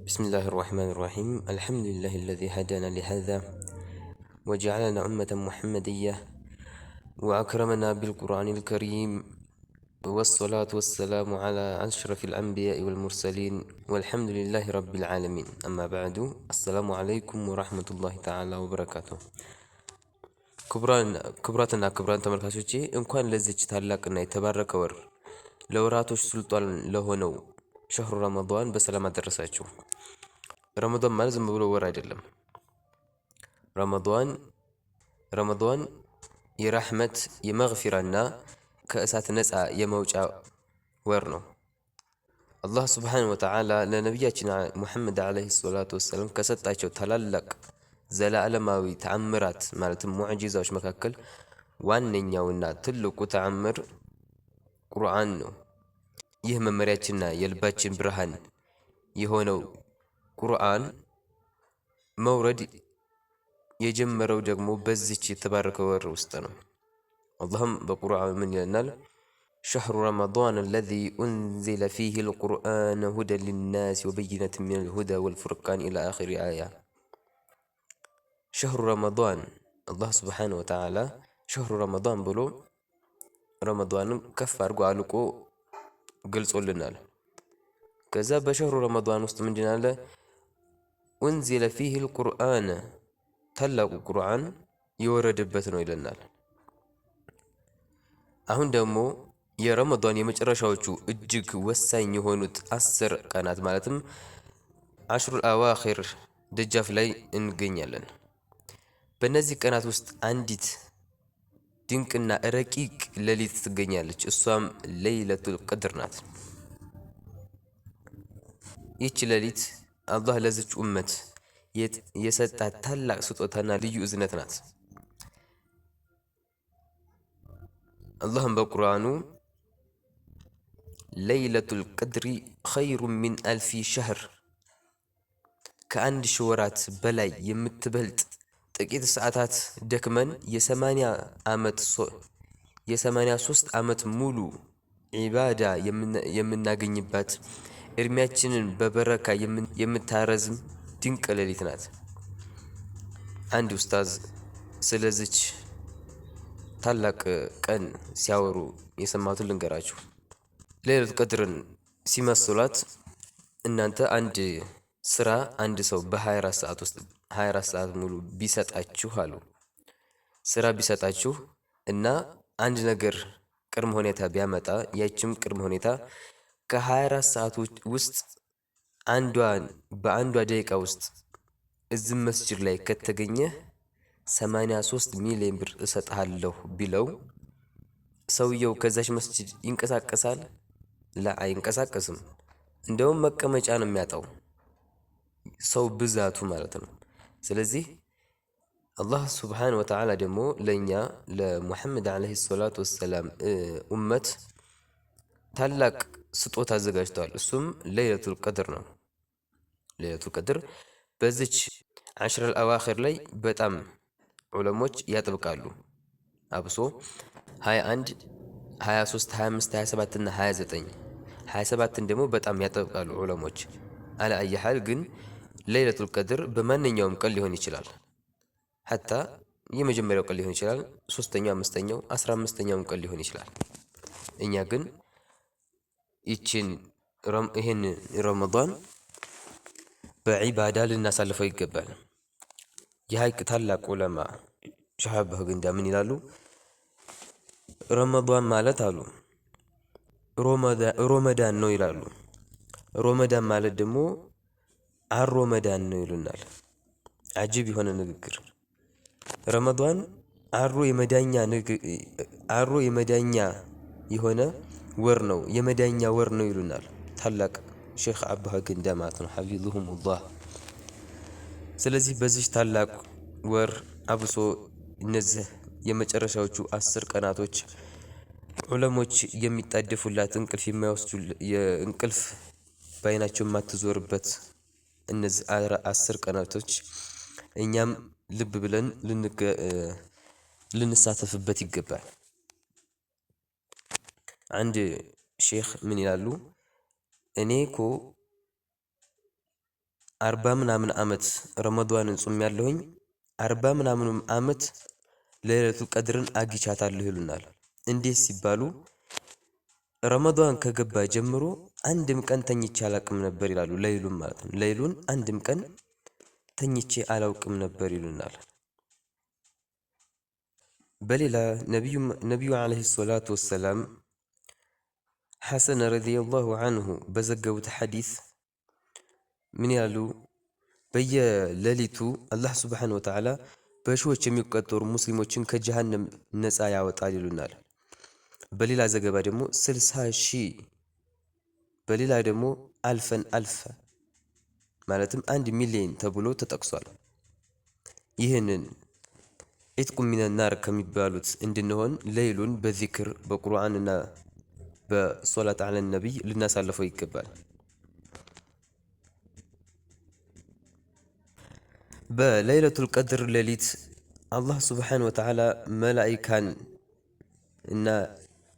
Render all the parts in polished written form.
بسم الله الرحمن الرحيم. الحمد لله الذي هدانا لهذا وجعلنا أمة محمدية وأكرمنا بالقرآن الكريم، والصلاة والسلام على أشرف الأنبياء والمرسلين، والحمد لله رب العالمين. أما بعد، السلام عليكم ورحمة الله تعالى وبركاته. كبراتنا تملكاتوچي እንኳን ለዚች ታላቅና የተባረከ ወር ለወራቶች ሱልጣን ለሆነው شهر رمضان በሰላም አደረሳችሁ። ረመዳን ማለት ዝም ብሎ ወር አይደለም። ረመዳን የረህመት የመግፊራና ከእሳት ነፃ የመውጫ ወር ነው። አላህ ሱብሓነሁ ወተዓላ ለነቢያችን ሙሐመድ ዓለይሂ ሰላቱ ወሰላም ከሰጣቸው ታላላቅ ዘላለማዊ ተአምራት ማለትም ሙዕጂዛዎች መካከል ዋነኛውና ትልቁ ተአምር ቁርአን ነው። ይህ መመሪያችንና የልባችን ብርሃን የሆነው ቁርአን መውረድ የጀመረው ደግሞ በዚች የተባረከ ወር ውስጥ ነው። አላህም በቁርአን ምን ይለናል? شهر رمضان الذي أنزل فيه القرآن هدى للناس وبينة من الهدى والفرقان إلى آخر آية. شهر رمضان الله سبحانه وتعالى شهر رمضان بلو رمضان كفر قالوكو قلصوا لنا كذا بشهر رمضان وسط من جناله أنزل فيه القرآن تلقوا القرآن يورد بثنو إلى النار. أهون دمو يا رمضان يمجرشوچو እጅግ ወሳኝ የሆኑት 10 ቀናት ማለትም 10 الأواخر ደጃፍ ላይ እንገኛለን። በእነዚህ ቀናት ውስጥ አንዲት ድንቅና ረቂቅ ሌሊት ትገኛለች። እሷም ለይለቱል ቀድር ናት። ይህች ሌሊት አላህ ለዚች ኡመት የሰጣት ታላቅ ስጦታና ልዩ እዝነት ናት። አላህም በቁርአኑ ለይለቱል ቀድሪ ኸይሩ ሚን አልፊ ሸህር ከአንድ ሺህ ወራት በላይ የምትበልጥ ጥቂት ሰዓታት ደክመን የ83 ዓመት ሙሉ ዒባዳ የምናገኝባት እድሜያችንን በበረካ የምታረዝም ድንቅ ሌሊት ናት። አንድ ኡስታዝ ስለዚች ታላቅ ቀን ሲያወሩ የሰማሁትን ልንገራችሁ። ለይለቱል ቀድርን ሲመስሏት እናንተ አንድ ስራ አንድ ሰው በ24 ሰዓት ውስጥ 24 ሰዓት ሙሉ ቢሰጣችሁ አሉ። ስራ ቢሰጣችሁ እና አንድ ነገር ቅድመ ሁኔታ ቢያመጣ ያችም ቅድመ ሁኔታ ከ24 ሰዓት ውስጥ በአንዷ ደቂቃ ውስጥ እዚህ መስጂድ ላይ ከተገኘ 83 ሚሊዮን ብር እሰጥሃለሁ ቢለው ሰውየው ከዛች መስጂድ ይንቀሳቀሳል? አይንቀሳቀስም። እንደውም መቀመጫ ነው የሚያጣው፣ ሰው ብዛቱ ማለት ነው። ስለዚህ አላህ ሱብሓነሁ ወተዓላ ደግሞ ለእኛ ለሙሐመድ ዓለይሂ ሰላቱ ወሰላም ኡመት ታላቅ ስጦታ አዘጋጅተዋል። እሱም ለይለቱል ቀድር ነው። ለይለቱል ቀድር በዚች 10 الأواخر ላይ በጣም ዑለሞች ያጥብቃሉ። አብሶ 21 23 25 27 እና 29 27ን ደግሞ በጣም ያጥብቃሉ ዑለሞች። አለ አየሃል ግን ለይለቱል ቀድር በማንኛውም ቀን ሊሆን ይችላል። ሐታ የመጀመሪያው ቀን ሊሆን ይችላል፣ 3ኛው፣ 5ኛው፣ 15ኛው ቀን ሊሆን ይችላል። እኛ ግን ይህን ረመዳን በዒባዳ ልናሳልፈው ይገባል። የሀይቅ ታላቅ ዑለማ ሸሃብ ገንዳ ምን ይላሉ? ረመዳን ማለት አሉ ሮመዳን ነው ይላሉ። ሮመዳን ማለት ደግሞ አሮመዳን ነው ይሉናል። አጅብ የሆነ ንግግር። ረመዳን አሮ የመዳኛ የሆነ ወር ነው፣ የመዳኛ ወር ነው ይሉናል ታላቅ ሼኽ አባህ ገንዳ ማለት ነው ሐፊዙሁሙላህ። ስለዚህ በዚህ ታላቅ ወር አብሶ እነዚህ የመጨረሻዎቹ 10 ቀናቶች ዑለሞች የሚጣደፉላት እንቅልፍ የማይወስዱ የእንቅልፍ በአይናቸው የማትዞርበት እነዚህ 10 ቀናቶች እኛም ልብ ብለን ልንሳተፍበት ይገባል። አንድ ሼኽ ምን ይላሉ? እኔ እኮ 40 ምናምን ዓመት ረመዷንን ጾም ያለሁኝ 40 ምናምንም ዓመት ለይለቱል ቀድርን አግኝቻታለሁ ይሉናል። እንዴት ሲባሉ ረመዷን ከገባ ጀምሮ አንድም ቀን ተኝቼ አላውቅም ነበር ይላሉ። ለይሉን ማለት ነው። ለይሉን አንድም ቀን ተኝቼ አላውቅም ነበር ይሉናል። በሌላ ነቢዩ ዓለይሂ ሰላቱ ወሰላም ሐሰን ረዲየላሁ አንሁ በዘገቡት ሐዲስ ምን ያሉ በየሌሊቱ አላህ ሱብሓነሁ ወተዓላ በሺዎች የሚቆጠሩ ሙስሊሞችን ከጀሃነም ነፃ ያወጣል ይሉናል። በሌላ ዘገባ ደግሞ 60,000 በሌላ ደግሞ አልፈ ማለትም 1 ሚሊዮን ተብሎ ተጠቅሷል። ይህንን ኢትቁ ሚነናር ከሚባሉት እንድንሆን ለይሉን በዚክር በቁርአንና በሶላት አለ ነቢይ ልናሳልፈው ይገባል። በለይለቱል ቀድር ሌሊት አላህ ሱብሓነሁ ወተዓላ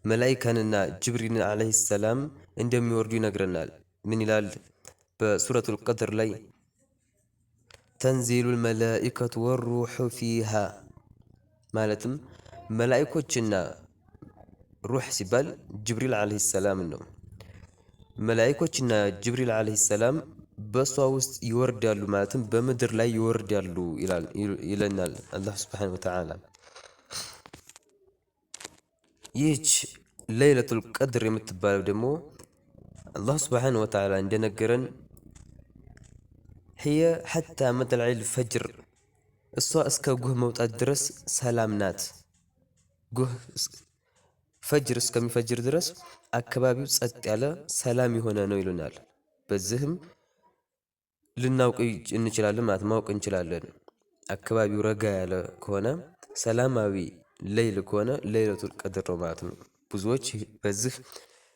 መላኢካንና ጅብሪልን ዓለይሂ ሰላም እንደሚወርዱ ይነግረናል። ምን ይላል በሱረቱል ቀድር ላይ ተንዚሉል መላኢከቱ ወሩሑ ፊሃ ማለትም መላኢኮችና ሩሕ ሲባል ጅብሪል ዓለይሂ ሰላም ነው። መላኢኮችና ጅብሪል ዓለይሂ ሰላም በሷ ውስጥ ይወርዳሉ ማለትም በምድር ላይ ይወርዳሉ ይለናል አላህ ሱብሓነሁ ወተዓላ። ይህች ለይለቱል ቀድር የምትባለው ደግሞ አላህ ሱብሓነሁ ወተዓላ እንደነገረን ህየ ሐታ መጥለዒል ፈጅር እሷ እስከ ጉህ መውጣት ድረስ ሰላም ናት። ጉህ ፈጅር እስከሚፈጅር ድረስ አካባቢው ጸጥ ያለ ሰላም የሆነ ነው ይሉናል። በዚህም ልናውቅ እንችላለን ማለት ማወቅ እንችላለን። አካባቢው ረጋ ያለ ከሆነ ሰላማዊ ለይል ከሆነ ለይለቱል ቀድር ነው ማለት ነው። ብዙዎች በዚህ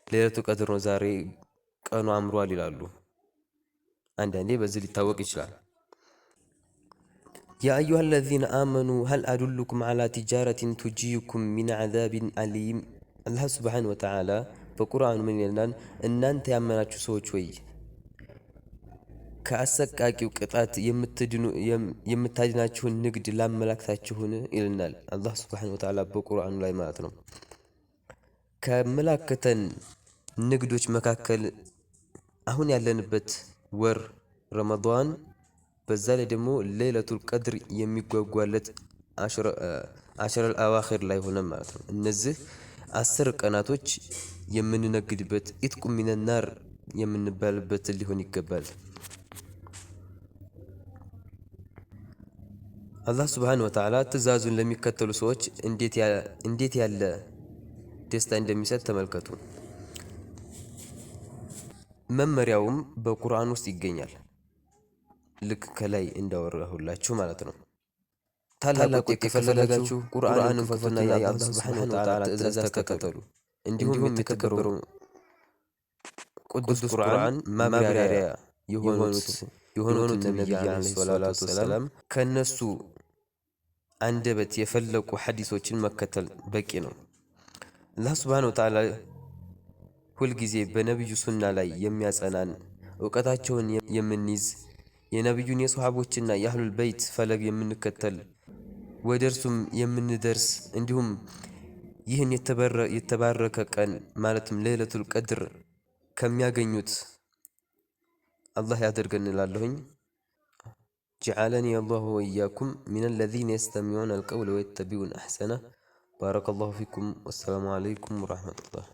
ለይለቱል ቀድር ነው ዛሬ ቀኑ አምሯል ይላሉ። አንዳንዴ በዚህ ሊታወቅ ይችላል። ያ አዩሃ አለዚነ አመኑ ሀል አዱሉኩም ዐላ ቲጃረቲን ቱጂኩም ሚን ዐዛቢን አሊም። አላህ ሱብሓነሁ ወተዓላ በቁርአኑ ምን ይለናል? እናንተ ያመናችሁ ሰዎች ወይ ከአሰቃቂው ቅጣት የምታድናችሁን ንግድ ላመላክታችሁን ይልናል አላህ ሱብሓነሁ ወተዓላ በቁርአኑ ላይ ማለት ነው። ከመላከተን ንግዶች መካከል አሁን ያለንበት ወር ረመዷን፣ በዛ ላይ ደግሞ ለይለቱል ቀድር የሚጓጓለት አሽረል አዋኺር ላይ ሆነ ማለት ነው። እነዚህ 10 ቀናቶች የምንነግድበት ኢትቁ ሚነናር የምንባልበት ሊሆን ይገባል። አላህ ሱብሓነሁ ወተዓላ ትእዛዙን ለሚከተሉ ሰዎች እንዴት ያለ ደስታ እንደሚሰጥ ተመልከቱ። መመሪያውም በቁርአን ውስጥ ይገኛል። ልክ ከላይ እንዳወራሁላችሁ ማለት ነው። ታላቅ ውጤት ከፈለጋችሁ ቁርአንን ክፈቱና የአላህ ሱብሓነሁ ወተዓላ ትእዛዝ ተከተሉ። እንዲሁም የተከበረው ቅዱስ ቁርአን ማብራሪያ የሆኑት ነቢይ ዓለይሂ ሰላቱ ወሰላም ከነሱ አንደበት የፈለቁ ሐዲሶችን መከተል በቂ ነው። አላህ ሱብሓነሁ ወተዓላ ሁልጊዜ በነቢዩ ሱና ላይ የሚያጸናን እውቀታቸውን የምንይዝ የነቢዩን የሶሐቦችና የአህሉል በይት ፈለግ የምንከተል ወደ እርሱም የምንደርስ እንዲሁም ይህን የተባረከ ቀን ማለትም ለይለቱል ቀድር ከሚያገኙት አላህ ያደርገን እላለሁኝ። جعلني الله وإياكم من الذين يستمعون القول ويتبعون أحسنه. بارك الله فيكم والسلام عليكم ورحمة الله.